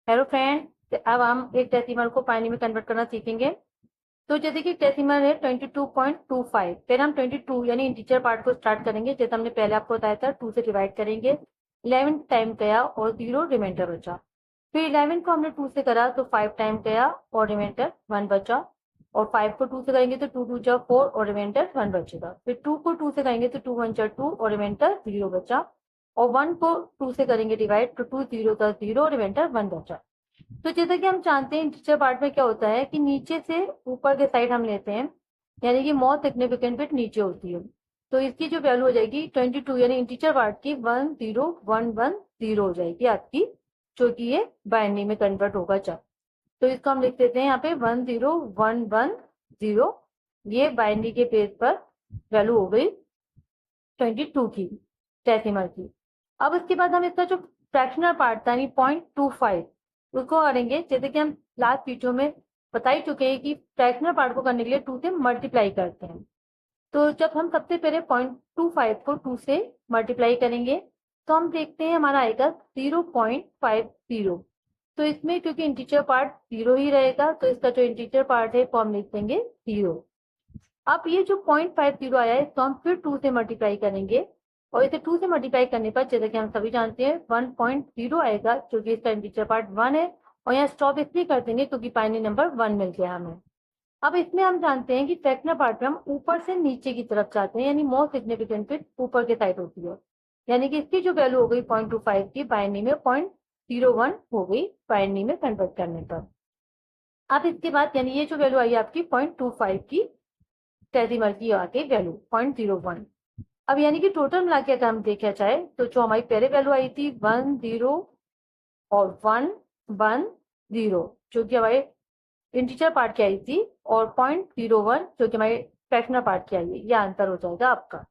Hello friend, अब हम एक डेसिमल को बाइनरी में कन्वर्ट करना सीखेंगे। तो जैसे कि डेसिमल है 22.25, फिर हम 22 यानी इंटीजर पार्ट को स्टार्ट करेंगे। जैसे हमने पहले आपको बताया था 2 से डिवाइड करेंगे, 11 टाइम गया और 0 रिमाइंडर बचा। फिर 11 को हमने 2 से करा तो 5 टाइम गया और रिमाइंडर 1 बचा। और 5 को 2 से करेंगे तो 2 2 जा 4 और रिमाइंडर 1 बचेगा। फिर 2 को 2 से करेंगे तो 2 1 जा 2 और रिमाइंडर 0 बचा। और 1 को 2 से करेंगे डिवाइड तो 2 0 का 0 रिमाइंडर 1 बचा। तो जैसा कि हम जानते हैं इंटीजर पार्ट में क्या होता है कि नीचे से ऊपर के साइड हम लेते हैं, यानी कि मोस्ट सिग्निफिकेंट बिट नीचे होती है। तो इसकी जो वैल्यू हो जाएगी 22 यानी इंटीजर पार्ट की 10110 हो जाएगी आपकी, जो कि ये बाइनरी में कन्वर्ट होगा जब। तो इसको हम लिख देते हैं यहाँ पे 10110। ये बाइनरी के पेज पर वैल्यू हो गई 22 की, डेसिमल की। अब इसके बाद हम इसका जो फ्रैक्शनल पार्ट था यानी 0.25 उसको करेंगे। जैसे कि हम लास्ट वीडियो में बता ही चुके हैं कि फ्रैक्शनल पार्ट को करने के लिए 2 से मल्टीप्लाई करते हैं। तो जब हम सबसे पहले 0.25 को 2 से मल्टीप्लाई करेंगे तो हम देखते हैं हमारा आएगा 0.50। तो इसमें क्योंकि इंटीजर पार्ट 0 ही रहेगा तो इसका जो इंटीजर पार्ट है वो हम लिख देंगे 0। अब ये जो 0.50 आया है इसको हम फिर 2 से मल्टीप्लाई करेंगे, और इसे 2 से मल्टीप्लाई करने पर जैसा कि हम सभी जानते हैं 1.0 आएगा, क्योंकि इसका इंटीजर पार्ट 1 है। और यहाँ स्टॉप इसलिए कर देंगे क्योंकि बाइनरी नंबर 1 मिल गया हमें। अब इसमें हम जानते हैं कि फ्रैक्शनल पार्ट में हम ऊपर से नीचे की तरफ जाते हैं, यानी मोस्ट सिग्निफिकेंट बिट ऊपर के साइड होती है। यानी कि इसकी जो वैल्यू हो गई 0.25 की बाइनरी में 0.01 हो गई बाइनरी में कन्वर्ट करने पर। अब इसके बाद यानी ये जो वैल्यू आई आपकी 0.25 की डेसिमल की आ गई वैल्यू 0.01। अब यानी कि टोटल मिला के अगर हम देखा जाए तो जो हमारी पहले वैल्यू आई थी 10 और 110, जो कि हमारे इंटीजर पार्ट की आई थी, और 0.01 जो कि हमारे फ्रैक्शनल पार्ट की आई है, यह आंसर हो जाएगा आपका।